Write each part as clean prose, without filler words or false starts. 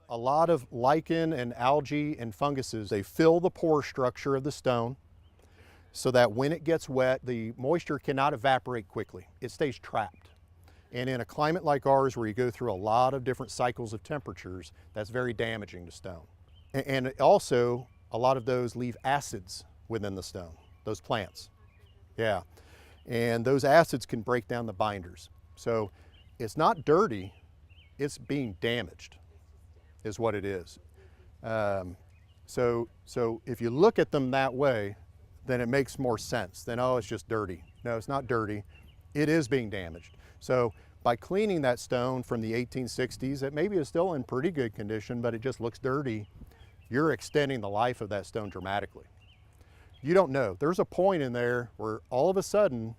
A lot of lichen and algae and funguses, they fill the pore structure of the stone so that when it gets wet, the moisture cannot evaporate quickly. It stays trapped. And in a climate like ours where you go through a lot of different cycles of temperatures, that's very damaging to stone. And also, a lot of those leave acids within the stone, those plants. Yeah. And those acids can break down the binders. So it's not dirty, it's being damaged is what it is. So if you look at them that way, then it makes more sense. Then, oh, it's just dirty. No, it's not dirty. It is being damaged. So by cleaning that stone from the 1860s, it maybe is still in pretty good condition, but it just looks dirty, you're extending the life of that stone dramatically. You don't know. There's a point in there where all of a sudden,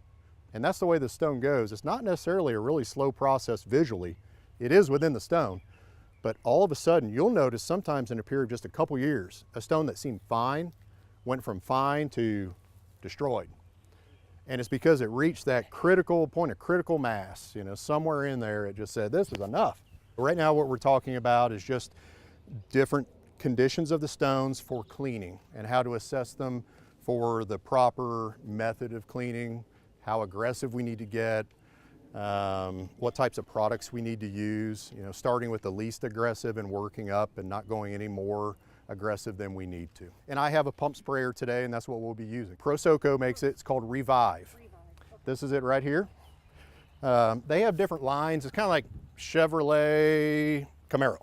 and that's the way the stone goes, it's not necessarily a really slow process visually. It is within the stone, but all of a sudden you'll notice sometimes in a period of just a couple years, a stone that seemed fine went from fine to destroyed. And it's because it reached that critical point of critical mass, you know, somewhere in there it just said, this is enough. Right now what we're talking about is just different conditions of the stones for cleaning and how to assess them for the proper method of cleaning, how aggressive we need to get, what types of products we need to use, you know, starting with the least aggressive and working up and not going any more aggressive than we need to. And I have a pump sprayer today, and that's what we'll be using. Prosoco makes it, it's called Revive. This is it right here. They have different lines. It's kind of like Chevrolet Camaro.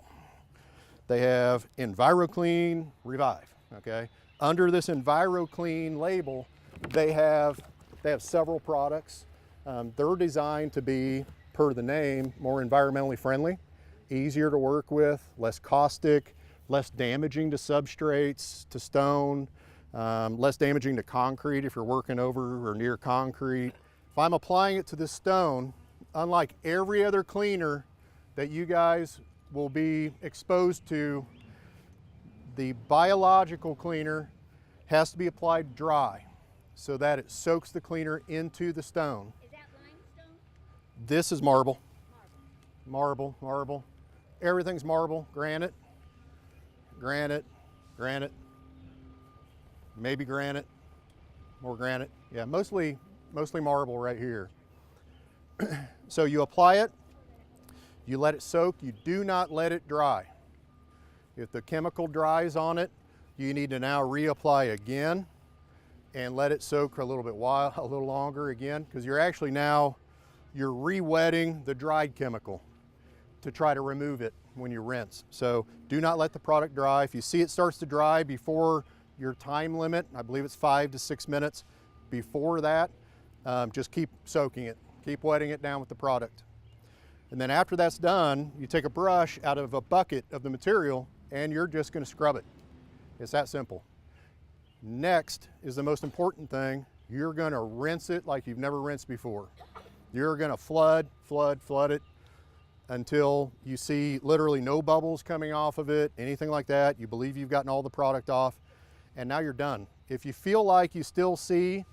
They have EnviroClean, Revive, okay? Under this EnviroClean label, they have several products. They're designed to be, per the name, more environmentally friendly, easier to work with, less caustic, less damaging to substrates, to stone, less damaging to concrete if you're working over or near concrete. If I'm applying it to this stone, unlike every other cleaner that you guys will be exposed to, the biological cleaner has to be applied dry so that it soaks the cleaner into the stone. Is that limestone? This is marble. Marble, marble. Everything's marble, granite, granite, granite, maybe granite, more granite. Yeah, mostly marble right here. So you apply it, you let it soak, you do not let it dry. If the chemical dries on it, you need to now reapply again and let it soak for a little longer again, because you're actually now, you're re-wetting the dried chemical to try to remove it when you rinse. So do not let the product dry. If you see it starts to dry before your time limit, I believe it's 5 to 6 minutes, before that, just keep soaking it, keep wetting it down with the product. And then after that's done, you take a brush out of a bucket of the material and you're just gonna scrub it. It's that simple. Next is the most important thing. You're gonna rinse it like you've never rinsed before. You're gonna flood it until you see literally no bubbles coming off of it, anything like that. You believe you've gotten all the product off, and now you're done. If you feel like you still see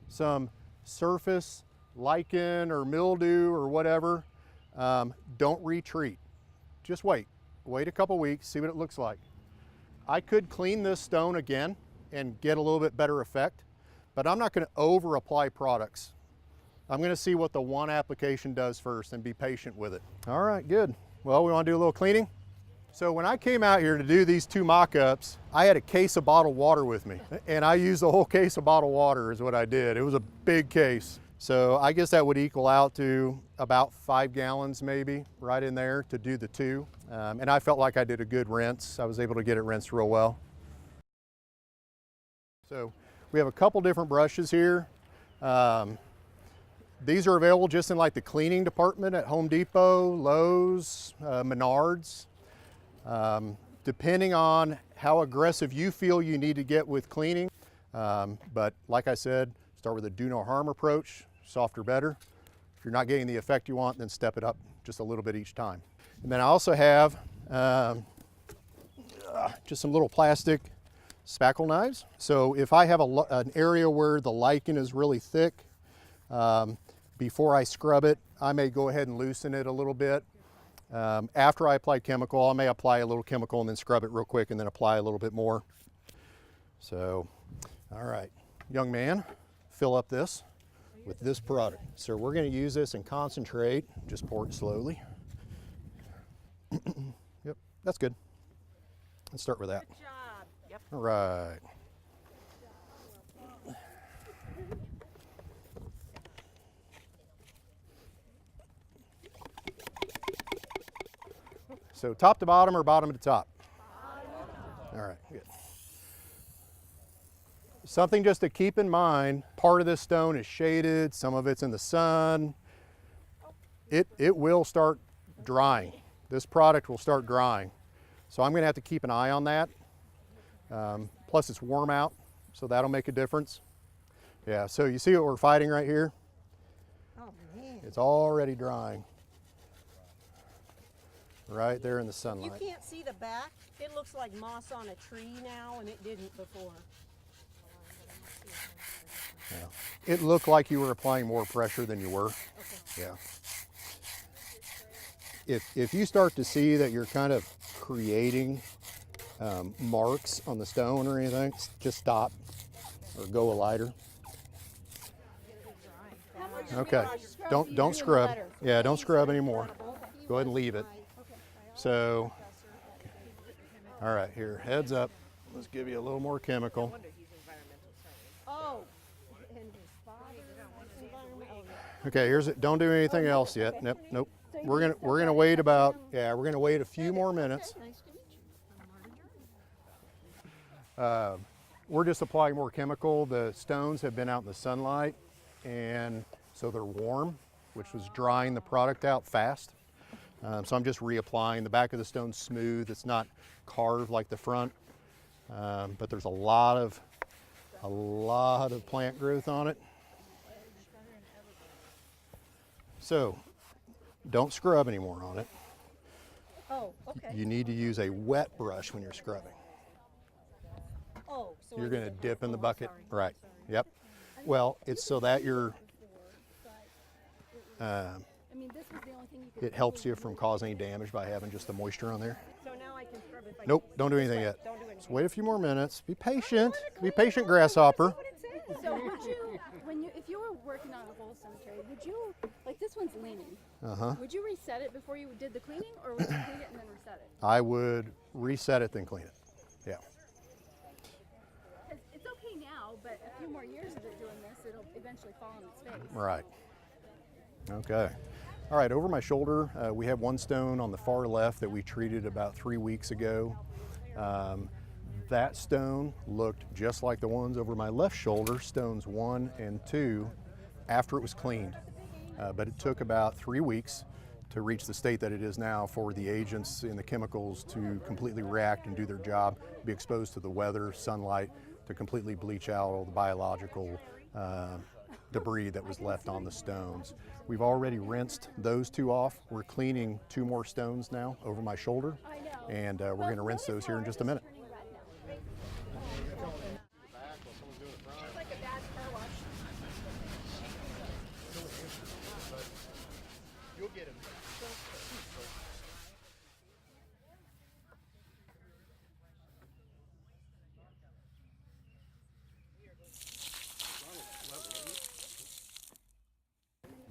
some surface lichen or mildew or whatever, don't retreat. Just wait a couple weeks, see what it looks like. I could clean this stone again and get a little bit better effect, but I'm not gonna over apply products. I'm gonna see what the one application does first and be patient with it. All right, good. Well, we wanna do a little cleaning. So when I came out here to do these two mock-ups, I had a case of bottled water with me, and I used the whole case of bottled water is what I did. It was a big case. So I guess that would equal out to about 5 gallons maybe, right in there to do the two. And I felt like I did a good rinse. I was able to get it rinsed real well. So we have a couple different brushes here. These are available just in like the cleaning department at Home Depot, Lowe's, Menards. Depending on how aggressive you feel you need to get with cleaning. But like I said, start with a do no harm approach, softer better. If you're not getting the effect you want, then step it up just a little bit each time. And then I also have just some little plastic spackle knives. So if I have an area where the lichen is really thick, before I scrub it, I may go ahead and loosen it a little bit. After I apply chemical, I may apply a little chemical and then scrub it real quick and then apply a little bit more. So, all right, young man, fill up this with this product. So we're going to use this and concentrate. Just pour it slowly. Yep, that's good. Let's start with that. Good job. Yep. All right. So top to bottom or bottom to top? All right, good. Something just to keep in mind, part of this stone is shaded, some of it's in the sun. It will start drying. This product will start drying. So I'm gonna have to keep an eye on that. Plus it's warm out, so that'll make a difference. Yeah, so you see what we're fighting right here? Oh, man. It's already drying. Right there in the sunlight. You can't see the back. It looks like moss on a tree now, and it didn't before. Yeah. It looked like you were applying more pressure than you were. Okay. Yeah. If you start to see that you're kind of creating marks on the stone or anything, just stop or go a lighter. Okay. Don't scrub. Yeah, don't scrub anymore. Go ahead and leave it. So, all right, here, heads up. Let's give you a little more chemical. Oh, and his father. Okay, here's it. Don't do anything else yet. Nope, nope. We're gonna wait about, yeah, we're gonna wait a few more minutes. We're just applying more chemical. The stones have been out in the sunlight, and so they're warm, which was drying the product out fast. So I'm just reapplying. The back of the stone's smooth. It's not carved like the front, but there's a lot of plant growth on it. So don't scrub anymore on it. Oh, okay. You need to use a wet brush when you're scrubbing. Oh, so You're going to dip in the bucket. Right. Yep. Well, it's so that you're it helps you from causing any damage by having just the moisture on there. So now I can scrub it. Nope, don't do anything yet. Don't do anything. Just wait a few more minutes. Be patient. Be patient, grasshopper. So would you, if you were working on a whole cemetery, would you, like this one's leaning, would you reset it before you did the cleaning, or would you clean it and then reset it? I would reset it, then clean it. Yeah. 'Cause it's okay now, but a few more years of it doing this, it'll eventually fall on its face. Right. Okay. All right, over my shoulder, we have one stone on the far left that we treated about 3 weeks ago. That stone looked just like the ones over my left shoulder, stones 1 and 2, after it was cleaned. But it took about 3 weeks to reach the state that it is now for the agents in the chemicals to completely react and do their job, be exposed to the weather, sunlight, to completely bleach out all the biological debris that was left on the stones. We've already rinsed those 2 off. We're cleaning 2 more stones now over my shoulder, and we're going to rinse those here in just a minute.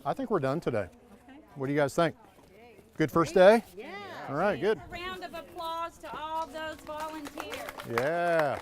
I think we're done today. Okay. What do you guys think? Good first day? Yeah. All right, good. A round of applause to all those volunteers. Yeah.